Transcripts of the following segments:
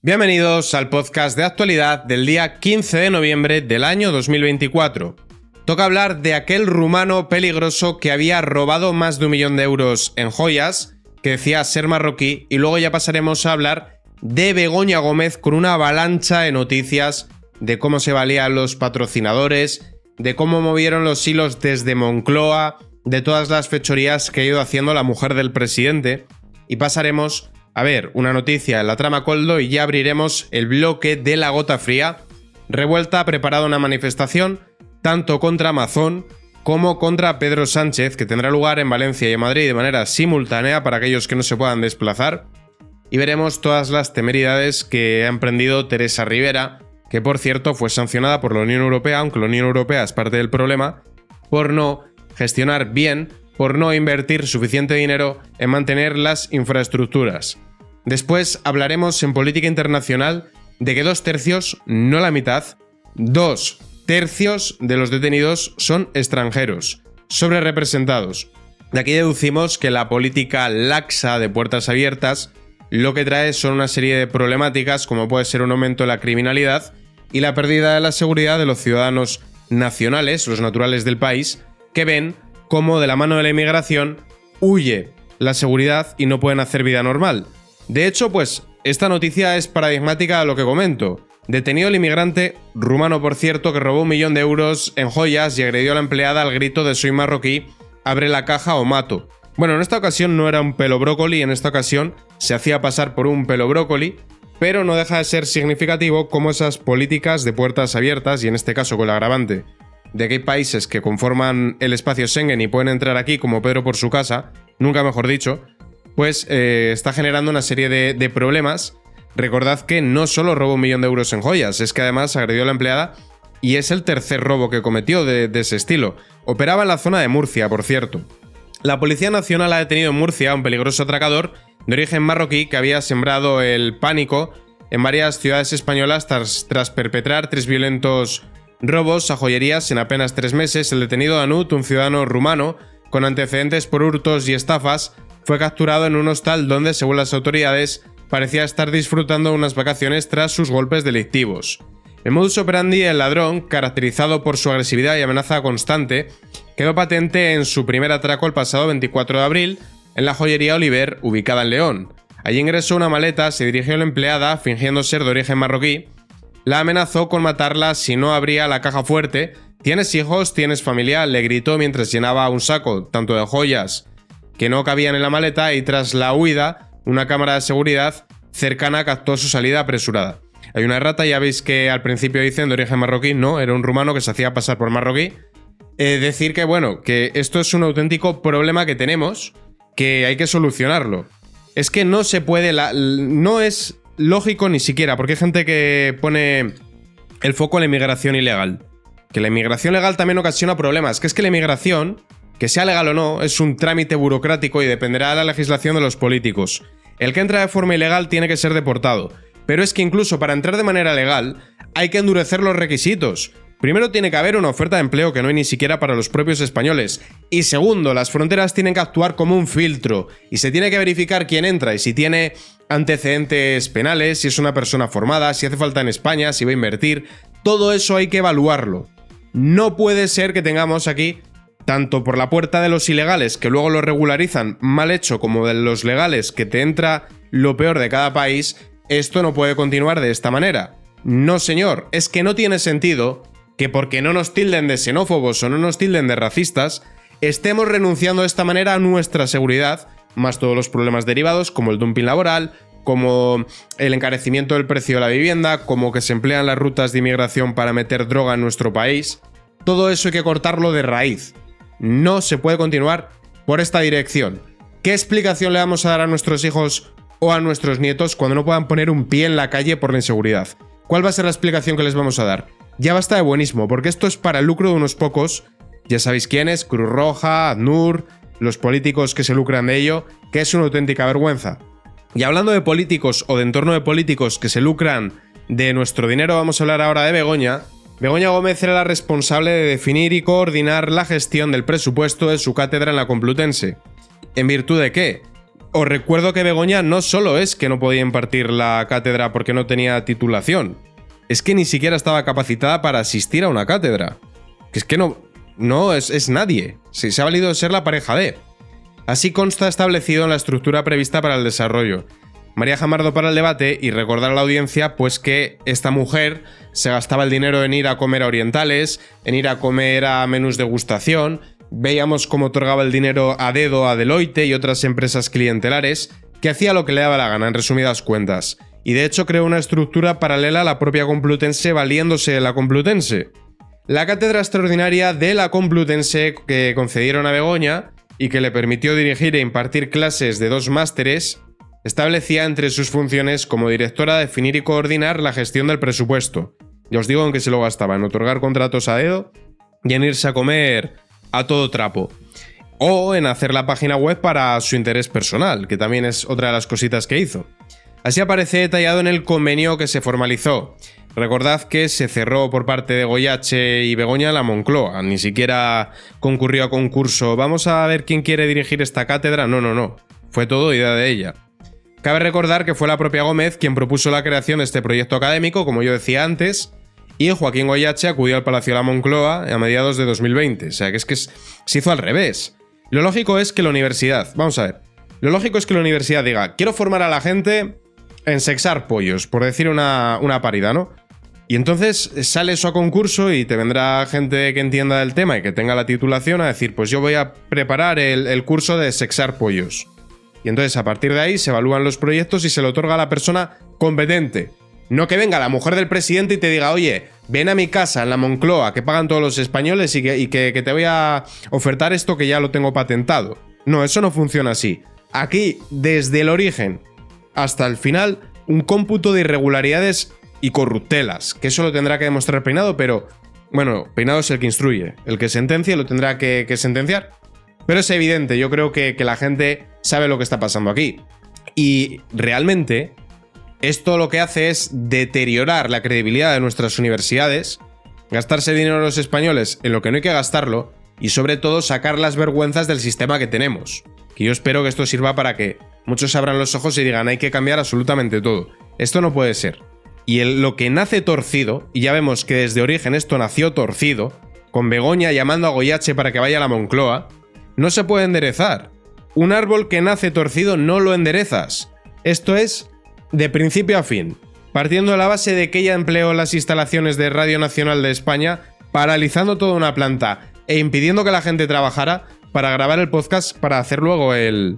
Bienvenidos al podcast de actualidad del día 15 de noviembre del año 2024. Toca hablar de aquel rumano peligroso que había robado más de 1 millón de euros en joyas, que decía ser marroquí, y luego ya pasaremos a hablar de Begoña Gómez con una avalancha de noticias de cómo se valían los patrocinadores, de cómo movieron los hilos desde Moncloa, de todas las fechorías que ha ido haciendo la mujer del presidente, y pasaremos a ver una noticia en la trama Coldo y ya abriremos el bloque de la gota fría. Revuelta ha preparado una manifestación tanto contra Amazon como contra Pedro Sánchez, que tendrá lugar en Valencia y en Madrid de manera simultánea para aquellos que no se puedan desplazar. Y veremos todas las temeridades que ha emprendido Teresa Rivera, que por cierto fue sancionada por la Unión Europea, aunque la Unión Europea es parte del problema, por no gestionar bien, por no invertir suficiente dinero en mantener las infraestructuras. Después hablaremos en política internacional de que 2/3, no la mitad, 2/3 de los detenidos son extranjeros, sobrerepresentados. De aquí deducimos que la política laxa de puertas abiertas lo que trae son una serie de problemáticas como puede ser un aumento de la criminalidad y la pérdida de la seguridad de los ciudadanos nacionales, los naturales del país, que ven cómo de la mano de la inmigración huye la seguridad y no pueden hacer vida normal. De hecho, esta noticia es paradigmática de lo que comento. Detenido el inmigrante, rumano por cierto, que robó 1 millón de euros en joyas y agredió a la empleada al grito de soy marroquí, abre la caja o mato. Bueno, en esta ocasión no era un pelo brócoli, en esta ocasión se hacía pasar por un pelo brócoli, pero no deja de ser significativo cómo esas políticas de puertas abiertas, y en este caso con el agravante de que hay países que conforman el espacio Schengen y pueden entrar aquí como Pedro por su casa, nunca mejor dicho, está generando una serie de problemas. Recordad que no solo robó 1 millón de euros en joyas, es que además agredió a la empleada y es el tercer robo que cometió de ese estilo. Operaba en la zona de Murcia, por cierto. La Policía Nacional ha detenido en Murcia a un peligroso atracador de origen marroquí que había sembrado el pánico en varias ciudades españolas tras perpetrar 3 violentos robos a joyerías en apenas 3 meses. El detenido Danut, un ciudadano rumano con antecedentes por hurtos y estafas, fue capturado en un hostal donde, según las autoridades, parecía estar disfrutando de unas vacaciones tras sus golpes delictivos. El modus operandi del ladrón, caracterizado por su agresividad y amenaza constante, quedó patente en su primer atraco el pasado 24 de abril en la joyería Oliver, ubicada en León. Allí ingresó una maleta, se dirigió a la empleada, fingiendo ser de origen marroquí, la amenazó con matarla si no abría la caja fuerte. ¿Tienes hijos? ¿Tienes familia?, le gritó mientras llenaba un saco, tanto de joyas que no cabían en la maleta, y tras la huida, una cámara de seguridad cercana captó su salida apresurada. Hay una errata, ya veis que al principio dicen de origen marroquí, no, era un rumano que se hacía pasar por marroquí. Decir que esto es un auténtico problema que tenemos, que hay que solucionarlo. Es que no se puede, no es lógico ni siquiera, porque hay gente que pone el foco en la inmigración ilegal. Que la inmigración legal también ocasiona problemas, que es que la inmigración, que sea legal o no, es un trámite burocrático y dependerá de la legislación de los políticos. El que entra de forma ilegal tiene que ser deportado, pero es que incluso para entrar de manera legal hay que endurecer los requisitos. Primero, tiene que haber una oferta de empleo que no hay ni siquiera para los propios españoles. Y segundo, las fronteras tienen que actuar como un filtro y se tiene que verificar quién entra y si tiene antecedentes penales, si es una persona formada, si hace falta en España, si va a invertir. Todo eso hay que evaluarlo. No puede ser que tengamos aquí, tanto por la puerta de los ilegales, que luego lo regularizan mal hecho, como de los legales, que te entra lo peor de cada país. Esto no puede continuar de esta manera. No, señor, es que no tiene sentido que porque no nos tilden de xenófobos o no nos tilden de racistas, estemos renunciando de esta manera a nuestra seguridad, más todos los problemas derivados, como el dumping laboral, como el encarecimiento del precio de la vivienda, como que se emplean las rutas de inmigración para meter droga en nuestro país. Todo eso hay que cortarlo de raíz. No se puede continuar por esta dirección. ¿Qué explicación le vamos a dar a nuestros hijos o a nuestros nietos cuando no puedan poner un pie en la calle por la inseguridad? ¿Cuál va a ser la explicación que les vamos a dar? Ya basta de buenismo, porque esto es para el lucro de unos pocos. Ya sabéis quiénes, Cruz Roja, ACNUR, los políticos que se lucran de ello, que es una auténtica vergüenza. Y hablando de políticos o de entorno de políticos que se lucran de nuestro dinero, vamos a hablar ahora de Begoña. Begoña Gómez era la responsable de definir y coordinar la gestión del presupuesto de su cátedra en la Complutense. ¿En virtud de qué? os recuerdo que Begoña no solo es que no podía impartir la cátedra porque no tenía titulación, es que ni siquiera estaba capacitada para asistir a una cátedra. Que es que no es nadie. Se ha valido de ser la pareja de. Así consta establecido en la estructura prevista para el desarrollo. María Jamardo para el debate y recordar a la audiencia pues que esta mujer se gastaba el dinero en ir a comer a orientales, en ir a comer a menús degustación. Veíamos cómo otorgaba el dinero a dedo a Deloitte y otras empresas clientelares, que hacía lo que le daba la gana, en resumidas cuentas. Y de hecho creó una estructura paralela a la propia Complutense valiéndose de la Complutense. La cátedra extraordinaria de la Complutense que concedieron a Begoña y que le permitió dirigir e impartir clases de 2 másteres, establecía entre sus funciones como directora definir y coordinar la gestión del presupuesto. Ya os digo en qué se lo gastaba, en otorgar contratos a dedo y en irse a comer a todo trapo. O en hacer la página web para su interés personal, que también es otra de las cositas que hizo. Así aparece detallado en el convenio que se formalizó. Recordad que se cerró por parte de Goyache y Begoña la Moncloa, ni siquiera concurrió a concurso. Vamos a ver quién quiere dirigir esta cátedra. No. Fue todo idea de ella. Cabe recordar que fue la propia Gómez quien propuso la creación de este proyecto académico, como yo decía antes, y Joaquín Goyache acudió al Palacio de la Moncloa a mediados de 2020. O sea, que se hizo al revés. Lo lógico es que la universidad, diga, quiero formar a la gente en sexar pollos, por decir una parida, ¿no? Y entonces sale eso a concurso y te vendrá gente que entienda del tema y que tenga la titulación a decir, pues yo voy a preparar el curso de sexar pollos. Y entonces a partir de ahí se evalúan los proyectos y se le otorga a la persona competente. No que venga la mujer del presidente y te diga, oye, ven a mi casa en la Moncloa, que pagan todos los españoles y que te voy a ofertar esto que ya lo tengo patentado. No, eso no funciona así. Aquí, desde el origen hasta el final, un cómputo de irregularidades y corruptelas, que eso lo tendrá que demostrar Peinado, pero bueno, Peinado es el que instruye, el que sentencia lo tendrá que sentenciar. Pero es evidente, yo creo que la gente sabe lo que está pasando aquí. Y realmente esto lo que hace es deteriorar la credibilidad de nuestras universidades, gastarse dinero a los españoles en lo que no hay que gastarlo y sobre todo sacar las vergüenzas del sistema que tenemos. Que yo espero que esto sirva para que muchos abran los ojos y digan hay que cambiar absolutamente todo. Esto no puede ser. Y lo que nace torcido, y ya vemos que desde origen esto nació torcido, con Begoña llamando a Goyache para que vaya a la Moncloa, no se puede enderezar. Un árbol que nace torcido no lo enderezas. Esto es de principio a fin, partiendo de la base de que ella empleó las instalaciones de Radio Nacional de España, paralizando toda una planta e impidiendo que la gente trabajara para grabar el podcast para hacer luego el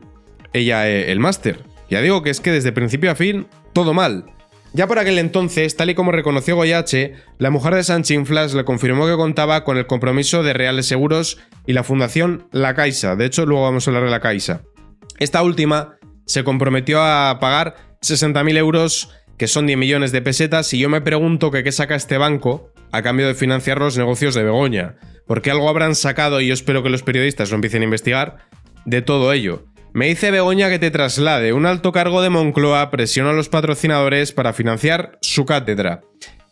máster. Ya digo que es que desde principio a fin, todo mal. Ya por aquel entonces, tal y como reconoció Goyache, la mujer de Sanchinflas le confirmó que contaba con el compromiso de Reales Seguros y la fundación La Caixa. De hecho, luego vamos a hablar de La Caixa. Esta última se comprometió a pagar 60.000 euros, que son 10 millones de pesetas, y yo me pregunto que qué saca este banco a cambio de financiar los negocios de Begoña. Porque algo habrán sacado, y yo espero que los periodistas lo empiecen a investigar, de todo ello. Me dice Begoña que te traslade un alto cargo de Moncloa, presiona a los patrocinadores para financiar su cátedra.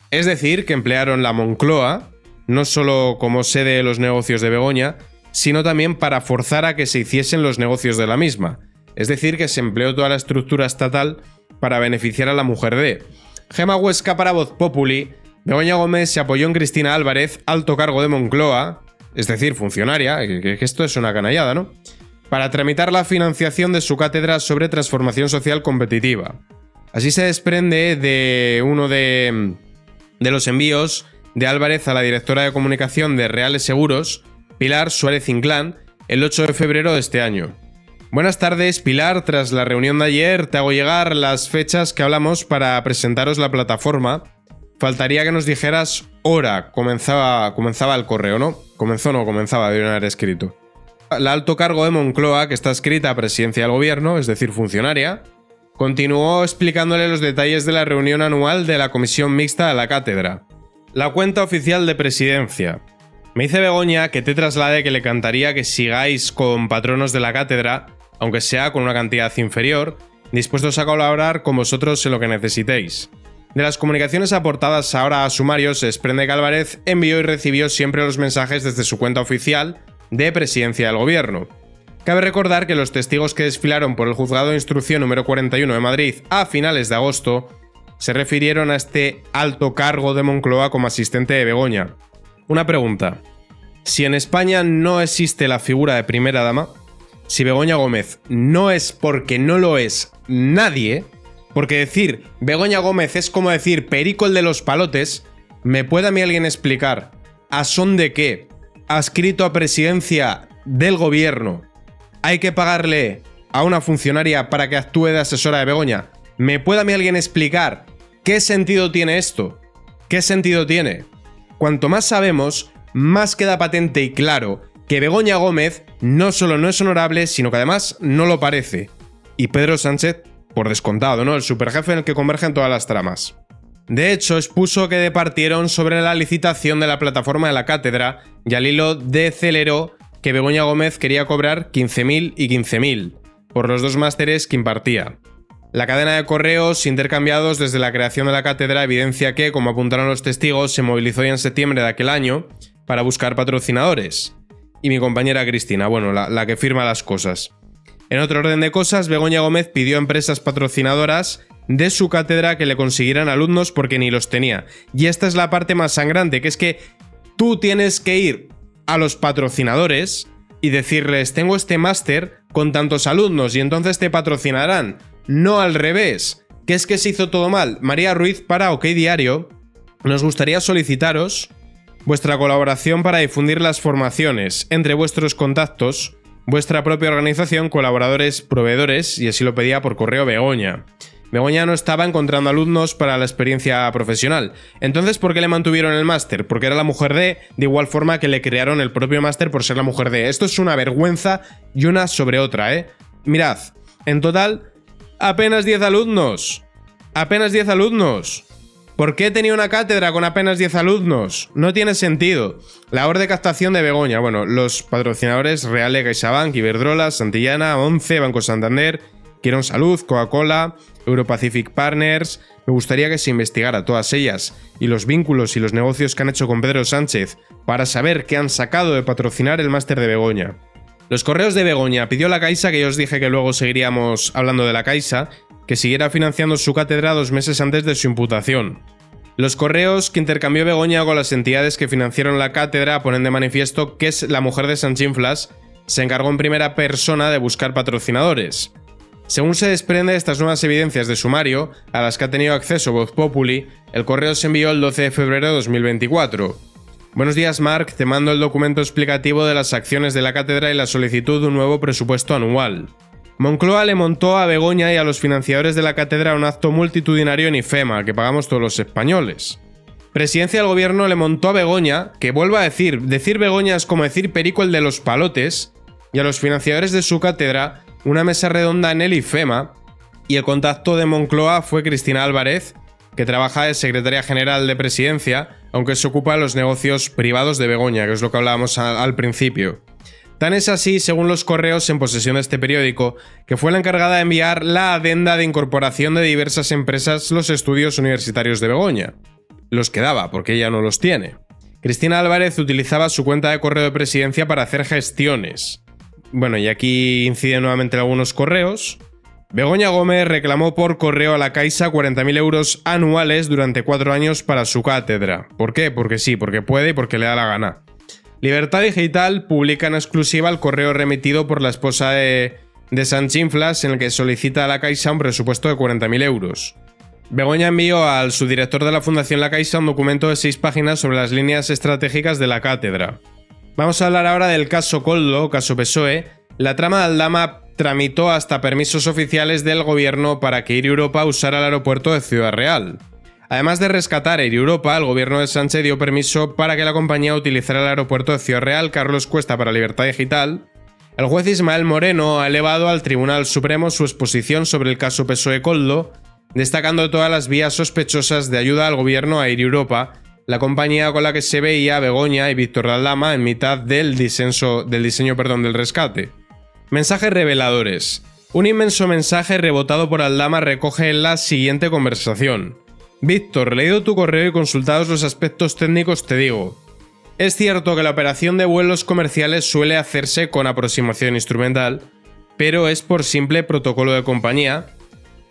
Es decir, que emplearon la Moncloa, no solo como sede de los negocios de Begoña, sino también para forzar a que se hiciesen los negocios de la misma. Es decir, que se empleó toda la estructura estatal para beneficiar a la mujer de. Gema Huesca para Voz Populi. Begoña Gómez se apoyó en Cristina Álvarez, alto cargo de Moncloa, es decir, funcionaria, que esto es una canallada, ¿no?, para tramitar la financiación de su cátedra sobre transformación social competitiva. Así se desprende de uno de los envíos de Álvarez a la directora de comunicación de Reales Seguros, Pilar Suárez Inclán, el 8 de febrero de este año. Buenas tardes, Pilar. Tras la reunión de ayer te hago llegar las fechas que hablamos para presentaros la plataforma. Faltaría que nos dijeras hora. Comenzaba el correo, ¿no? Comenzaba, debieron haber escrito. La alto cargo de Moncloa, que está escrita a Presidencia del Gobierno, es decir, funcionaria, continuó explicándole los detalles de la reunión anual de la Comisión Mixta de la Cátedra. La cuenta oficial de Presidencia. Me dice Begoña que te traslade que le encantaría que sigáis con patronos de la cátedra, aunque sea con una cantidad inferior, dispuestos a colaborar con vosotros en lo que necesitéis. De las comunicaciones aportadas ahora a sumario se desprende que Álvarez envió y recibió siempre los mensajes desde su cuenta oficial de Presidencia del Gobierno. Cabe recordar que los testigos que desfilaron por el Juzgado de Instrucción número 41 de Madrid a finales de agosto se refirieron a este alto cargo de Moncloa como asistente de Begoña. Una pregunta: si en España no existe la figura de primera dama, si Begoña Gómez no es porque no lo es nadie, porque decir Begoña Gómez es como decir Perico el de los palotes, ¿me puede a mí alguien explicar a son de qué, adscrito a presidencia del gobierno, hay que pagarle a una funcionaria para que actúe de asesora de Begoña? ¿Me puede a mí alguien explicar qué sentido tiene esto? ¿Qué sentido tiene? Cuanto más sabemos, más queda patente y claro que Begoña Gómez no solo no es honorable, sino que además no lo parece. Y Pedro Sánchez, por descontado, ¿no? El superjefe en el que convergen todas las tramas. De hecho, expuso que departieron sobre la licitación de la plataforma de la cátedra y al hilo deceleró que Begoña Gómez quería cobrar 15.000 y 15.000 por los 2 másteres que impartía. La cadena de correos intercambiados desde la creación de la cátedra evidencia que, como apuntaron los testigos, se movilizó ya en septiembre de aquel año para buscar patrocinadores. Y mi compañera Cristina, bueno, la que firma las cosas. En otro orden de cosas, Begoña Gómez pidió a empresas patrocinadoras de su cátedra que le consiguieran alumnos porque ni los tenía. Y esta es la parte más sangrante, que es que tú tienes que ir a los patrocinadores y decirles: tengo este máster con tantos alumnos y entonces te patrocinarán. No al revés, que es que se hizo todo mal. María Ruiz para OK Diario: nos gustaría solicitaros vuestra colaboración para difundir las formaciones entre vuestros contactos, vuestra propia organización, colaboradores, proveedores, y así lo pedía por correo Begoña. Begoña no estaba encontrando alumnos para la experiencia profesional. Entonces, ¿por qué le mantuvieron el máster? Porque era la mujer de igual forma que le crearon el propio máster por ser la mujer de. Esto es una vergüenza y una sobre otra, ¿eh? Mirad, en total, apenas 10 alumnos. Apenas 10 alumnos. ¿Por qué tenía una cátedra con apenas 10 alumnos? No tiene sentido. Labor de captación de Begoña. Bueno, los patrocinadores: Reale, CaixaBank, Iberdrola, Santillana, Once, Banco Santander, Quirón Salud, Coca-Cola, Europacific Partners. Me gustaría que se investigara todas ellas y los vínculos y los negocios que han hecho con Pedro Sánchez para saber qué han sacado de patrocinar el máster de Begoña. Los correos de Begoña pidió la Caixa, que yo os dije que luego seguiríamos hablando de la Caixa, que siguiera financiando su cátedra 2 meses antes de su imputación. Los correos que intercambió Begoña con las entidades que financiaron la cátedra ponen de manifiesto que la mujer de Sanchinflas se encargó en primera persona de buscar patrocinadores. Según se desprende de estas nuevas evidencias de sumario, a las que ha tenido acceso Voz Populi, el correo se envió el 12 de febrero de 2024. Buenos días, Marc, te mando el documento explicativo de las acciones de la cátedra y la solicitud de un nuevo presupuesto anual. Moncloa le montó a Begoña y a los financiadores de la cátedra un acto multitudinario en IFEMA, que pagamos todos los españoles. Presidencia del Gobierno le montó a Begoña, que vuelvo a decir Begoña es como decir Perico el de los palotes, y a los financiadores de su cátedra una mesa redonda en el IFEMA, y el contacto de Moncloa fue Cristina Álvarez, que trabaja de secretaria general de Presidencia, aunque se ocupa de los negocios privados de Begoña, que es lo que hablábamos al principio. Tan es así, según los correos en posesión de este periódico, que fue la encargada de enviar la adenda de incorporación de diversas empresas los estudios universitarios de Begoña. Los que daba, porque ella no los tiene. Cristina Álvarez utilizaba su cuenta de correo de Presidencia para hacer gestiones. Bueno, y aquí inciden nuevamente algunos correos. Begoña Gómez reclamó por correo a la Caixa 40.000 euros anuales durante 4 años para su cátedra. ¿Por qué? Porque sí, porque puede y porque le da la gana. Libertad Digital publica en exclusiva el correo remitido por la esposa de Sanchinflas, en el que solicita a la Caixa un presupuesto de 40.000 euros. Begoña envió al subdirector de la Fundación La Caixa un documento de 6 páginas sobre las líneas estratégicas de la cátedra. Vamos a hablar ahora del caso Koldo, caso PSOE. La trama de Aldama tramitó hasta permisos oficiales del gobierno para que Air Europa usara el aeropuerto de Ciudad Real. Además de rescatar Air Europa, el gobierno de Sánchez dio permiso para que la compañía utilizara el aeropuerto de Ciudad Real. Carlos Cuesta para Libertad Digital. El juez Ismael Moreno ha elevado al Tribunal Supremo su exposición sobre el caso PSOE Koldo, destacando todas las vías sospechosas de ayuda al gobierno a Air Europa, la compañía con la que se veía Begoña y Víctor de Aldama en mitad del diseño del rescate. Mensajes reveladores. Un inmenso mensaje rebotado por Aldama recoge la siguiente conversación. Víctor, leído tu correo y consultados los aspectos técnicos te digo. Es cierto que la operación de vuelos comerciales suele hacerse con aproximación instrumental, pero es por simple protocolo de compañía,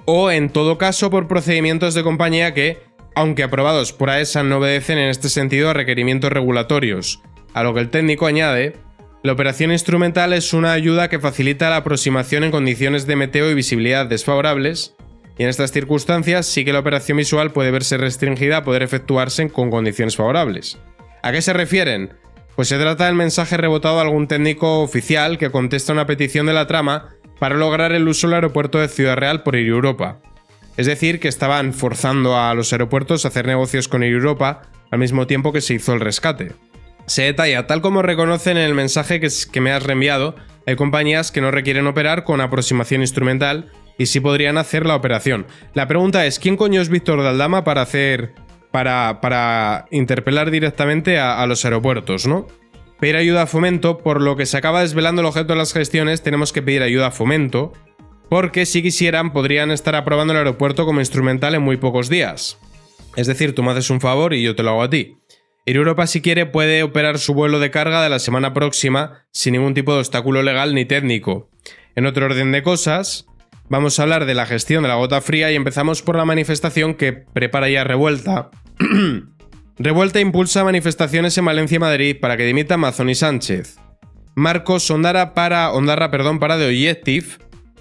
o en todo caso por procedimientos de compañía que, aunque aprobados por AESA, no obedecen en este sentido a requerimientos regulatorios, a lo que el técnico añade: la operación instrumental es una ayuda que facilita la aproximación en condiciones de meteo y visibilidad desfavorables, y en estas circunstancias sí que la operación visual puede verse restringida a poder efectuarse con condiciones favorables. ¿A qué se refieren? Pues se trata del mensaje rebotado a algún técnico oficial que contesta una petición de la trama para lograr el uso del aeropuerto de Ciudad Real por Air Europa. Es decir, que estaban forzando a los aeropuertos a hacer negocios con Air Europa al mismo tiempo que se hizo el rescate. Se detalla, tal como reconocen en el mensaje que me has reenviado, hay compañías que no requieren operar con aproximación instrumental y sí podrían hacer la operación. La pregunta es, ¿quién coño es Víctor de Aldama para interpelar directamente a los aeropuertos, ¿no? Pedir ayuda a Fomento, por lo que se acaba desvelando el objeto de las gestiones, tenemos que pedir ayuda a Fomento, porque si quisieran podrían estar aprobando el aeropuerto como instrumental en muy pocos días. Es decir, tú me haces un favor y yo te lo hago a ti. Air Europa, si quiere, puede operar su vuelo de carga de la semana próxima sin ningún tipo de obstáculo legal ni técnico. En otro orden de cosas, vamos a hablar de la gestión de la gota fría y empezamos por la manifestación que prepara ya Revuelta. Revuelta impulsa manifestaciones en Valencia y Madrid para que dimita Mazón y Sánchez. Marcos Ondarra para The Objective.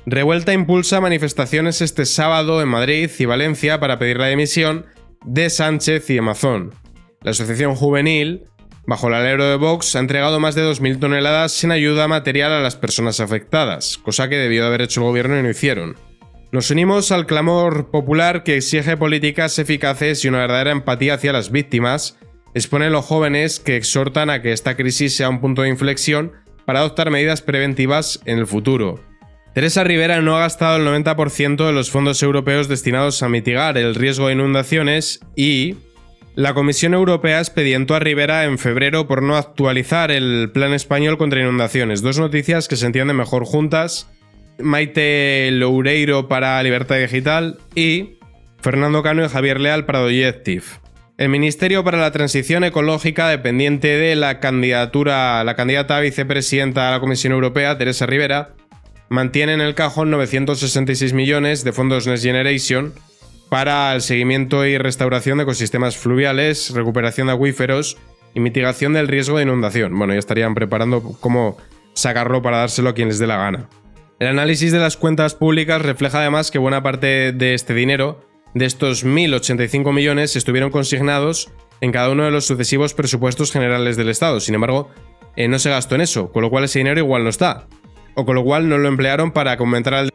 Revuelta impulsa manifestaciones este sábado en Madrid y Valencia para pedir la dimisión de Sánchez y de Mazón. La asociación juvenil, bajo el alero de Vox, ha entregado más de 2.000 toneladas en ayuda material a las personas afectadas, cosa que debió de haber hecho el gobierno y no hicieron. Nos unimos al clamor popular que exige políticas eficaces y una verdadera empatía hacia las víctimas, exponen los jóvenes que exhortan a que esta crisis sea un punto de inflexión para adoptar medidas preventivas en el futuro. Teresa Rivera no ha gastado el 90% de los fondos europeos destinados a mitigar el riesgo de inundaciones y la Comisión Europea expedientó a Rivera en febrero por no actualizar el Plan Español contra Inundaciones. Dos noticias que se entienden mejor juntas. Maite Loureiro para Libertad Digital y Fernando Cano y Javier Leal para The Objective. El Ministerio para la Transición Ecológica, dependiente de la candidata a vicepresidenta a la Comisión Europea, Teresa Rivera, mantiene en el cajón 966 millones de fondos Next Generation para el seguimiento y restauración de ecosistemas fluviales, recuperación de acuíferos y mitigación del riesgo de inundación. Bueno, ya estarían preparando cómo sacarlo para dárselo a quien les dé la gana. El análisis de las cuentas públicas refleja además que buena parte de este dinero, de estos 1.085 millones, estuvieron consignados en cada uno de los sucesivos presupuestos generales del Estado. Sin embargo, no se gastó en eso, con lo cual ese dinero igual no está. O con lo cual no lo emplearon para aumentar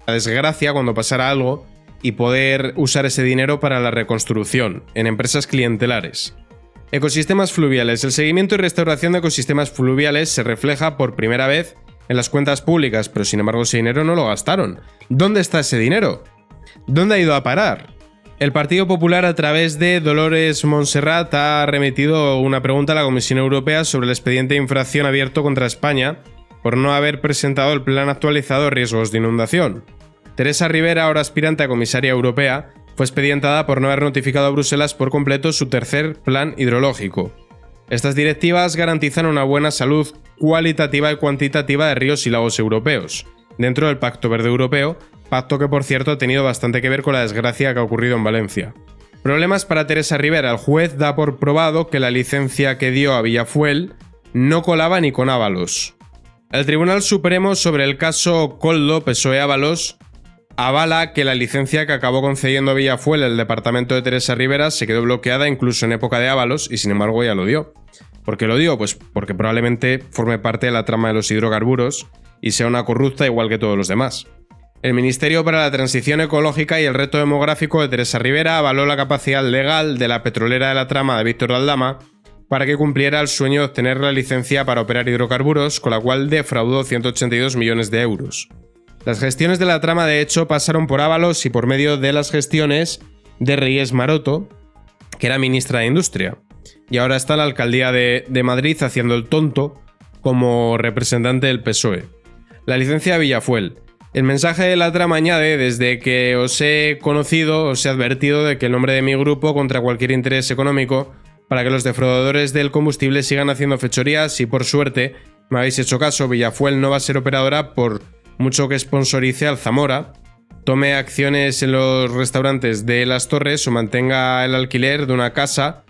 la desgracia cuando pasara algo y poder usar ese dinero para la reconstrucción en empresas clientelares. Ecosistemas fluviales. El seguimiento y restauración de ecosistemas fluviales se refleja por primera vez en las cuentas públicas, pero sin embargo ese dinero no lo gastaron. ¿Dónde está ese dinero? ¿Dónde ha ido a parar? El Partido Popular, a través de Dolores Montserrat, ha remitido una pregunta a la Comisión Europea sobre el expediente de infracción abierto contra España por no haber presentado el plan actualizado de riesgos de inundación. Teresa Rivera, ahora aspirante a comisaria europea, fue expedientada por no haber notificado a Bruselas por completo su tercer plan hidrológico. Estas directivas garantizan una buena salud cualitativa y cuantitativa de ríos y lagos europeos, dentro del Pacto Verde Europeo, pacto que por cierto ha tenido bastante que ver con la desgracia que ha ocurrido en Valencia. Problemas para Teresa Rivera. El juez da por probado que la licencia que dio a Villafuel no colaba ni con Ábalos. El Tribunal Supremo, sobre el caso Koldo PSOE-Ábalos, avala que la licencia que acabó concediendo a Villafuel el departamento de Teresa Rivera se quedó bloqueada incluso en época de Ábalos y sin embargo ya lo dio. ¿Por qué lo dio? Pues porque probablemente forme parte de la trama de los hidrocarburos y sea una corrupta igual que todos los demás. El Ministerio para la Transición Ecológica y el Reto Demográfico de Teresa Rivera avaló la capacidad legal de la petrolera de la trama de Víctor de Aldama para que cumpliera el sueño de obtener la licencia para operar hidrocarburos, con la cual defraudó 182 millones de euros. Las gestiones de la trama, de hecho, pasaron por Ábalos y por medio de las gestiones de Reyes Maroto, que era ministra de Industria. Y ahora está en la alcaldía de Madrid haciendo el tonto como representante del PSOE. La licencia de Villafuel. El mensaje de la trama añade: desde que os he conocido, os he advertido de que el nombre de mi grupo contra cualquier interés económico para que los defraudadores del combustible sigan haciendo fechorías y, por suerte, me habéis hecho caso, Villafuel no va a ser operadora por mucho que sponsorice al Zamora, tome acciones en los restaurantes de Las Torres o mantenga el alquiler de una casa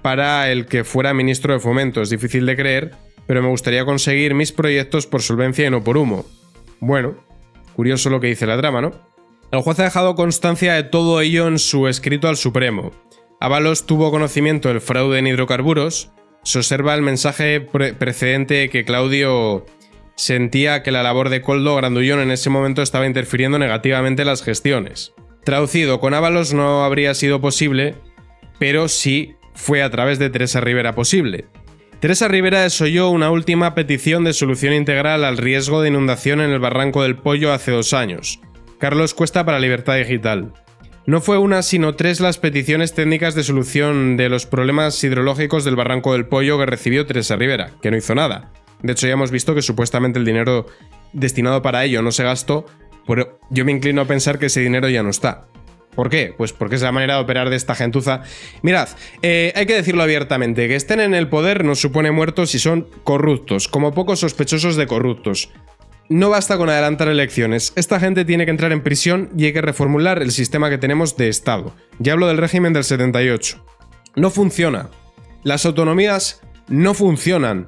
para el que fuera ministro de Fomento. Es difícil de creer, pero me gustaría conseguir mis proyectos por solvencia y no por humo. Bueno, curioso lo que dice la trama, ¿no? El juez ha dejado constancia de todo ello en su escrito al Supremo. Ábalos tuvo conocimiento del fraude en hidrocarburos. Se observa el mensaje precedente que Claudio sentía que la labor de Koldo Grandullón en ese momento estaba interfiriendo negativamente en las gestiones. Traducido, con Ábalos no habría sido posible, pero sí fue a través de Teresa Rivera posible. Teresa Rivera desoyó una última petición de solución integral al riesgo de inundación en el Barranco del Pollo hace 2 años. Carlos Cuesta para Libertad Digital. No fue una sino 3 las peticiones técnicas de solución de los problemas hidrológicos del Barranco del Pollo que recibió Teresa Rivera, que no hizo nada. De hecho, ya hemos visto que supuestamente el dinero destinado para ello no se gastó, pero yo me inclino a pensar que ese dinero ya no está. ¿Por qué? Pues porque es la manera de operar de esta gentuza. Mirad, hay que decirlo abiertamente, que estén en el poder no supone muertos si son corruptos, como pocos sospechosos de corruptos. No basta con adelantar elecciones, esta gente tiene que entrar en prisión y hay que reformular el sistema que tenemos de Estado. Ya hablo del régimen del 78. No funciona. Las autonomías no funcionan.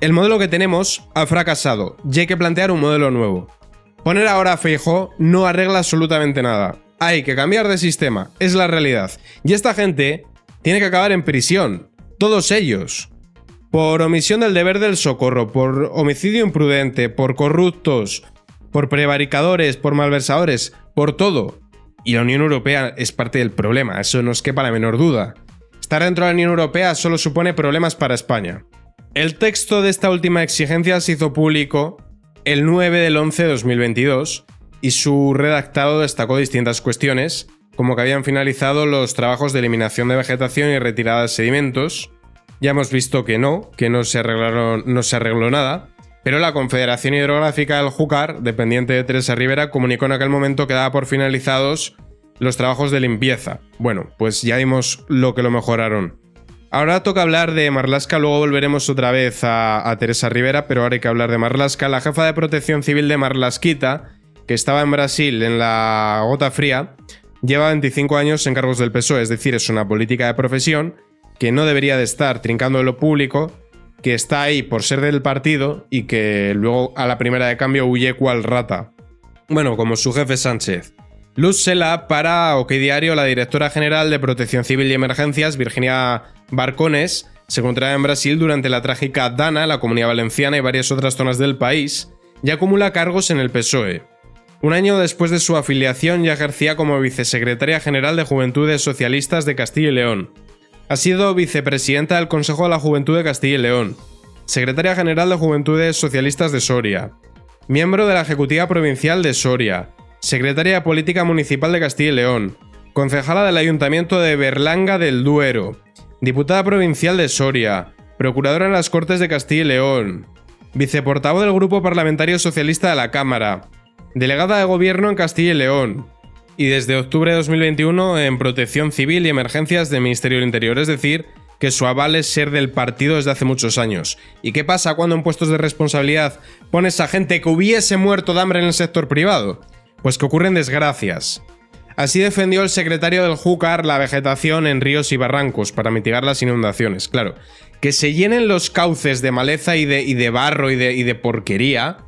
El modelo que tenemos ha fracasado y hay que plantear un modelo nuevo. Poner ahora a Feijóo no arregla absolutamente nada. Hay que cambiar de sistema, es la realidad. Y esta gente tiene que acabar en prisión. Todos ellos. Por omisión del deber del socorro, por homicidio imprudente, por corruptos, por prevaricadores, por malversadores, por todo. Y la Unión Europea es parte del problema, eso no os quepa la menor duda. Estar dentro de la Unión Europea solo supone problemas para España. El texto de esta última exigencia se hizo público el 9/11/2022 y su redactado destacó distintas cuestiones, como que habían finalizado los trabajos de eliminación de vegetación y retirada de sedimentos. Ya hemos visto que no se arregló nada, pero la Confederación Hidrográfica del Júcar, dependiente de Teresa Rivera, comunicó en aquel momento que daba por finalizados los trabajos de limpieza. Bueno, pues ya vimos lo que lo mejoraron. Ahora toca hablar de Marlaska, luego volveremos otra vez a Teresa Rivera, pero ahora hay que hablar de Marlaska. La jefa de Protección Civil de Marlasquita, que estaba en Brasil en la gota fría, lleva 25 años en cargos del PSOE, es decir, es una política de profesión que no debería de estar trincando lo público, que está ahí por ser del partido y que luego a la primera de cambio huye cual rata. Bueno, como su jefe Sánchez. Luz Sela para OK Diario, la directora general de Protección Civil y Emergencias, Virginia Barcones, se encontraba en Brasil durante la trágica Dana, la Comunidad Valenciana y varias otras zonas del país, y acumula cargos en el PSOE. Un año después de su afiliación ya ejercía como vicesecretaria general de Juventudes Socialistas de Castilla y León. Ha sido vicepresidenta del Consejo de la Juventud de Castilla y León, secretaria general de Juventudes Socialistas de Soria, miembro de la Ejecutiva Provincial de Soria, secretaria de Política Municipal de Castilla y León, concejala del Ayuntamiento de Berlanga del Duero, diputada provincial de Soria, procuradora en las Cortes de Castilla y León, viceportavoz del Grupo Parlamentario Socialista de la Cámara, delegada de Gobierno en Castilla y León, y desde octubre de 2021 en Protección Civil y Emergencias del Ministerio del Interior, es decir, que su aval es ser del partido desde hace muchos años. ¿Y qué pasa cuando en puestos de responsabilidad pones a gente que hubiese muerto de hambre en el sector privado? Pues que ocurren desgracias. Así defendió el secretario del Júcar la vegetación en ríos y barrancos para mitigar las inundaciones. Claro, que se llenen los cauces de maleza y de barro y de porquería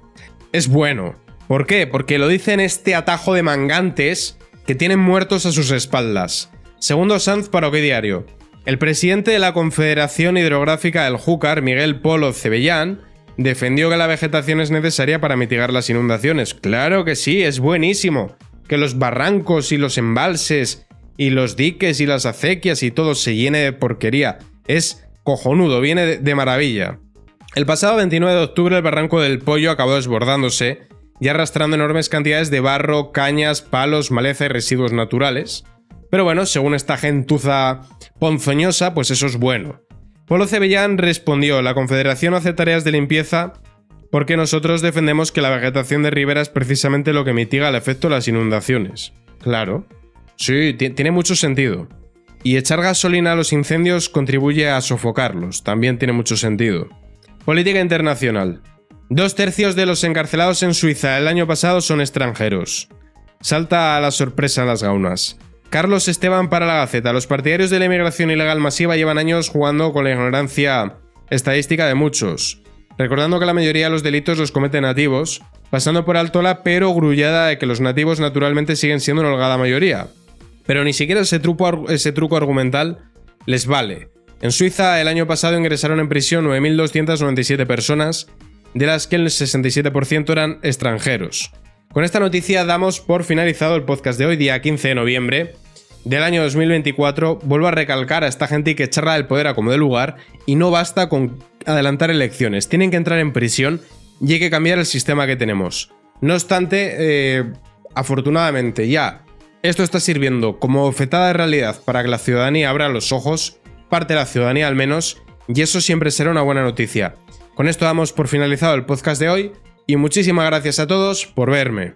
es bueno. ¿Por qué? Porque lo dice en este atajo de mangantes que tienen muertos a sus espaldas. Segundo Sanz para OK Diario. El presidente de la Confederación Hidrográfica del Júcar, Miguel Polo Cebellán, defendió que la vegetación es necesaria para mitigar las inundaciones. ¡Claro que sí! ¡Es buenísimo! Que los barrancos y los embalses y los diques y las acequias y todo se llene de porquería. Es cojonudo, viene de maravilla. El pasado 29 de octubre el Barranco del Pollo acabó desbordándose y arrastrando enormes cantidades de barro, cañas, palos, maleza y residuos naturales. Pero bueno, según esta gentuza ponzoñosa, pues eso es bueno. Polo Cebellán respondió: la Confederación hace tareas de limpieza porque nosotros defendemos que la vegetación de ribera es precisamente lo que mitiga el efecto de las inundaciones. Claro. Sí, tiene mucho sentido. Y echar gasolina a los incendios contribuye a sofocarlos, también tiene mucho sentido. Política internacional. 2/3 de los encarcelados en Suiza el año pasado son extranjeros. Salta a la sorpresa en las gaunas. Carlos Esteban para la Gaceta. Los partidarios de la inmigración ilegal masiva llevan años jugando con la ignorancia estadística de muchos, recordando que la mayoría de los delitos los cometen nativos, pasando por alto la perogrullada de que los nativos naturalmente siguen siendo una holgada mayoría. Pero ni siquiera ese truco argumental les vale. En Suiza el año pasado ingresaron en prisión 9.297 personas, de las que el 67% eran extranjeros. Con esta noticia damos por finalizado el podcast de hoy, día 15 de noviembre del año 2024. Vuelvo a recalcar a esta gente que charla del poder a como de lugar y no basta con adelantar elecciones. Tienen que entrar en prisión y hay que cambiar el sistema que tenemos. No obstante, afortunadamente ya esto está sirviendo como bofetada de realidad para que la ciudadanía abra los ojos, parte de la ciudadanía al menos, y eso siempre será una buena noticia. Con esto damos por finalizado el podcast de hoy y muchísimas gracias a todos por verme.